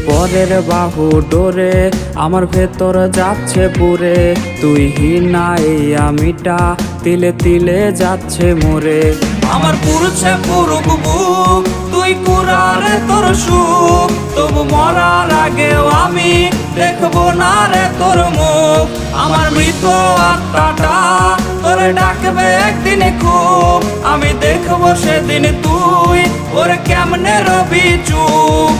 পরের বাহু ডোরে আমার ভেতর যাচ্ছে পুরে। তুই হিনা এই আমিটা তিলে তিলে যাচ্ছে মোরে। আমার পুরুষে পুরুক বুক, তুই কুরারে তোর সুখ, তবু মরার আগেও আমি দেখবো না রে তোর মুখ। আমার মৃত আত্মাটা তোরে ডাকবে একদিন খুব, আমি দেখবো সেদিন তুই ওরে কেমনে রবি চুপ।